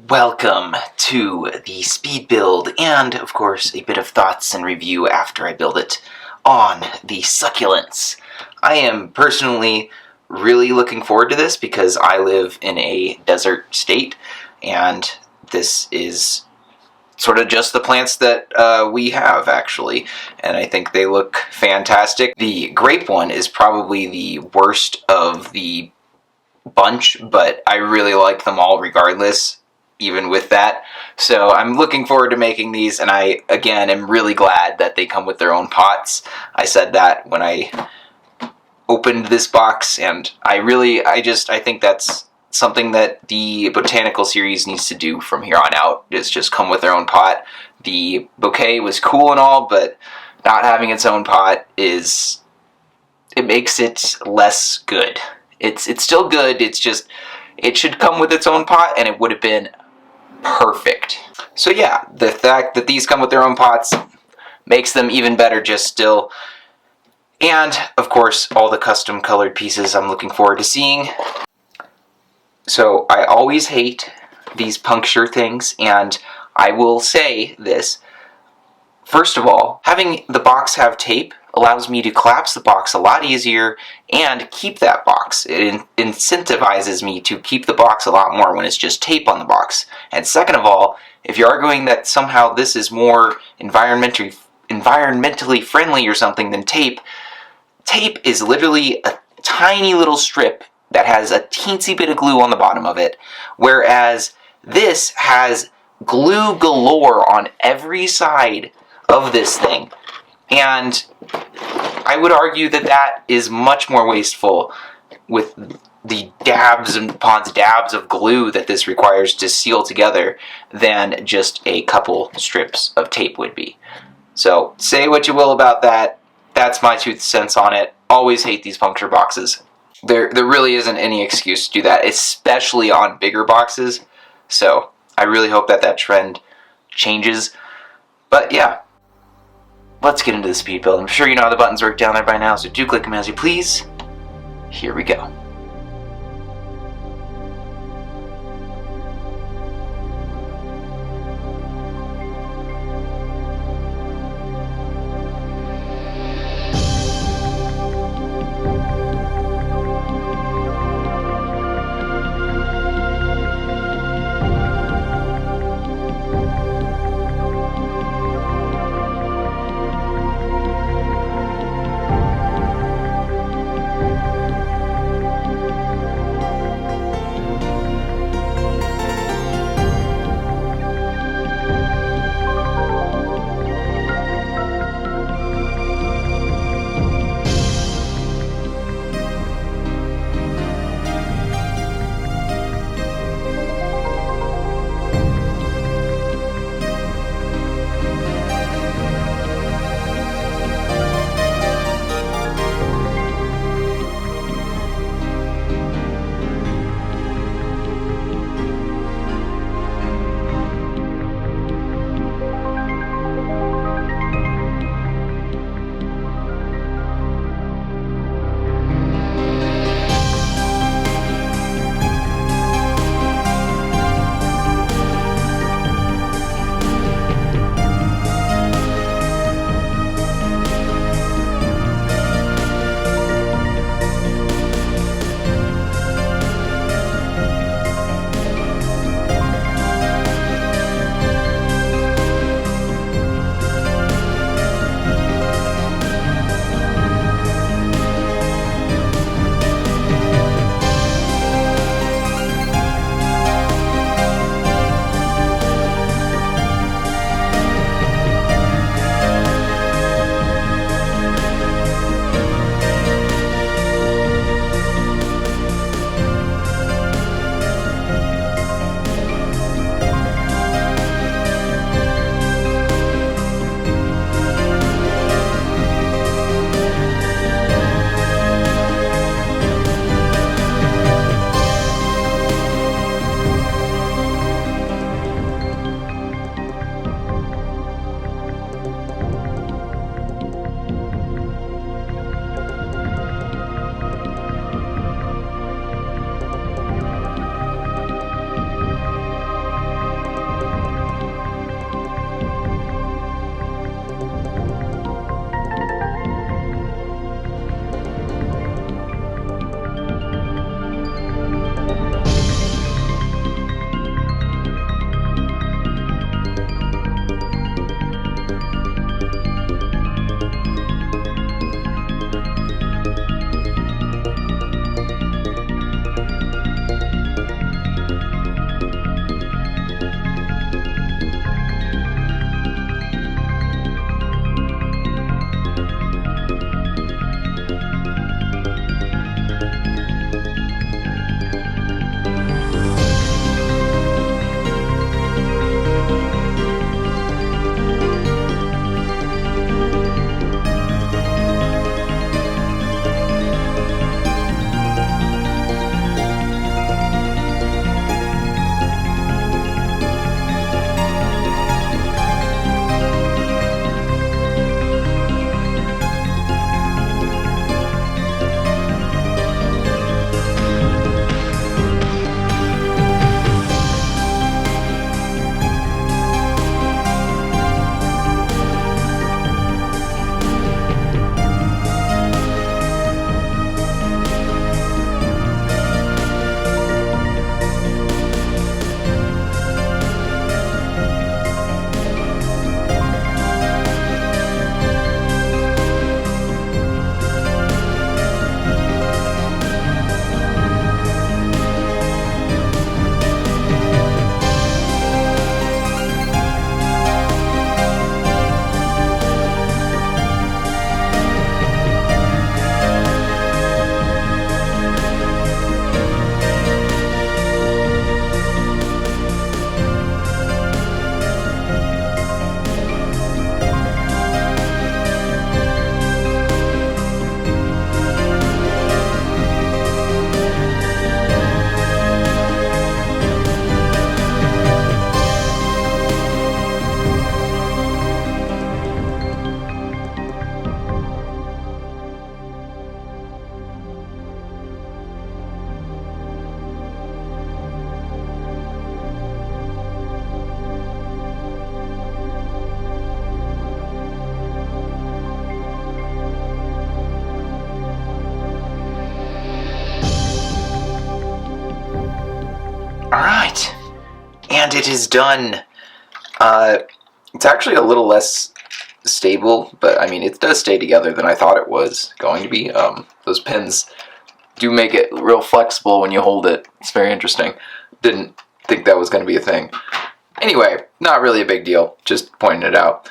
Welcome to the speed build and, of course, a bit of thoughts and review after I build it on the Succulents. I am personally really looking forward to this because I live in a desert state and this is sort of just the plants that we have, actually, and I think they look fantastic. The grape one is probably the worst of the bunch, but I really like them all regardless, even with that. So I'm looking forward to making these, and I, again, am really glad that they come with their own pots. I said that when I opened this box, and I think that's something that the botanical series needs to do from here on out, is just come with their own pot. The bouquet was cool and all, but not having its own pot it makes it less good. It's still good, it's just, it should come with its own pot, and it would have been perfect. So yeah, the fact that these come with their own pots makes them even better just still. And, of course, all the custom colored pieces I'm looking forward to seeing. So I always hate these puncture things, and I will say this. First of all, having the box have tape allows me to collapse the box a lot easier and keep that box. It incentivizes me to keep the box a lot more when it's just tape on the box. And second of all, if you're arguing that somehow this is more environmentally friendly or something than tape, tape is literally a tiny little strip that has a teensy bit of glue on the bottom of it, whereas this has glue galore on every side of this thing. And I would argue that that is much more wasteful with the dabs and upon dabs of glue that this requires to seal together than just a couple strips of tape would be. So say what you will about that. That's my 2 cents on it. Always hate these puncture boxes. There really isn't any excuse to do that, especially on bigger boxes. So I really hope that trend changes. But yeah. Let's get into the speed build. I'm sure you know how the buttons work down there by now, so do click them as you please. Here we go. And it is done. It's actually a little less stable, but I mean, it does stay together than I thought it was going to be. Those pins do make it real flexible when you hold it. It's very interesting. Didn't think that was going to be a thing. Anyway, not really a big deal, just pointing it out.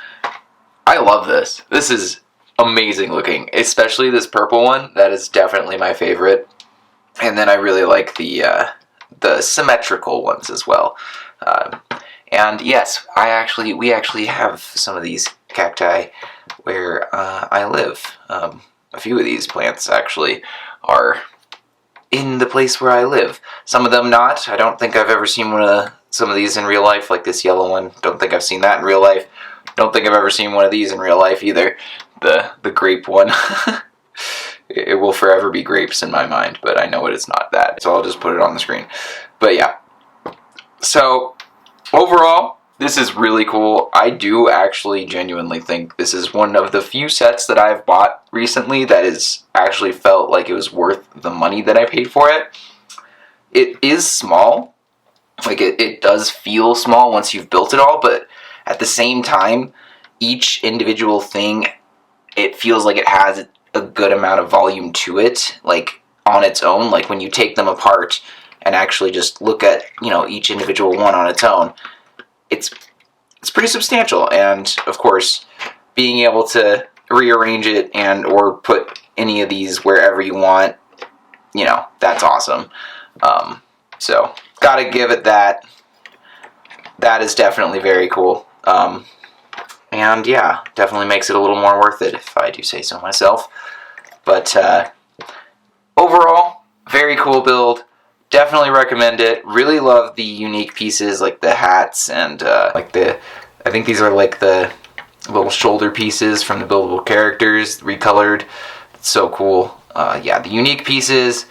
I love this. This is amazing looking, especially this purple one. That is definitely my favorite. And then I really like the symmetrical ones as well. And yes, we actually have some of these cacti where I live. A few of these plants actually are in the place where I live. Some of them not. I don't think I've ever seen some of these in real life, like this yellow one. Don't think I've seen that in real life. Don't think I've ever seen one of these in real life either. The grape one. It will forever be grapes in my mind, but I know it is not that, so I'll just put it on the screen. But yeah. So, overall, this is really cool. I do actually genuinely think this is one of the few sets that I've bought recently that has actually felt like it was worth the money that I paid for it. It is small. Like, it does feel small once you've built it all, but at the same time, each individual thing, it feels like it has a good amount of volume to it, like, on its own. Like, when you take them apart and actually just look at, each individual one on its own, it's pretty substantial. And, of course, being able to rearrange it or put any of these wherever you want, that's awesome. So, gotta give it that. That is definitely very cool. And yeah, definitely makes it a little more worth it, if I do say so myself. But overall, very cool build. Definitely recommend it. Really love the unique pieces, like the hats and I think these are like the little shoulder pieces from the buildable characters, recolored. It's so cool. Yeah, the unique pieces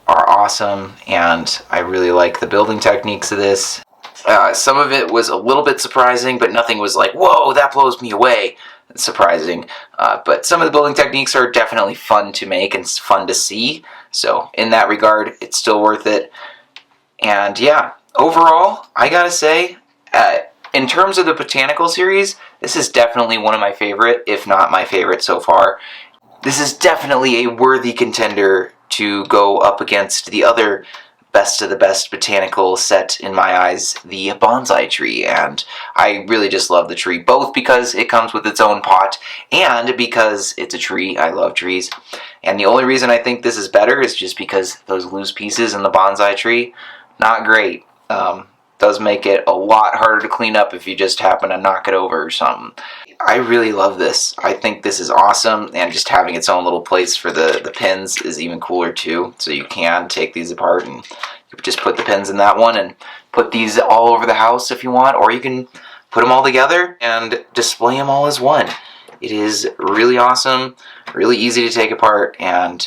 are awesome, and I really like the building techniques of this. Some of it was a little bit surprising, but nothing was like, whoa, that blows me away. It's surprising. But some of the building techniques are definitely fun to make and fun to see. So in that regard, it's still worth it. And yeah, overall, I gotta say, in terms of the botanical series, this is definitely one of my favorite, if not my favorite so far. This is definitely a worthy contender to go up against the other best of the best botanical set in my eyes, the bonsai tree. And I really just love the tree, both because it comes with its own pot and because it's a tree. I love trees. And the only reason I think this is better is just because those loose pieces in the bonsai tree, not great. Does make it a lot harder to clean up if you just happen to knock it over or something. I really love this. I think this is awesome, and just having its own little place for the pins is even cooler too. So you can take these apart and just put the pins in that one and put these all over the house if you want, or you can put them all together and display them all as one. It is really awesome, really easy to take apart, and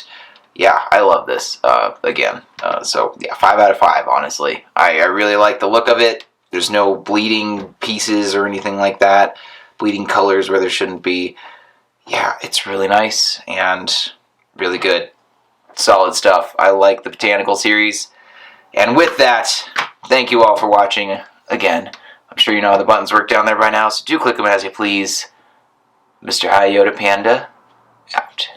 yeah, I love this, again. So yeah, 5 out of 5, honestly. I really like the look of it. There's no bleeding pieces or anything like that. Bleeding colors where there shouldn't be. Yeah, it's really nice and really good. Solid stuff. I like the botanical series. And with that, thank you all for watching. Again, I'm sure you know how the buttons work down there by now, so do click them as you please. Mr. HiYodaPanda, out.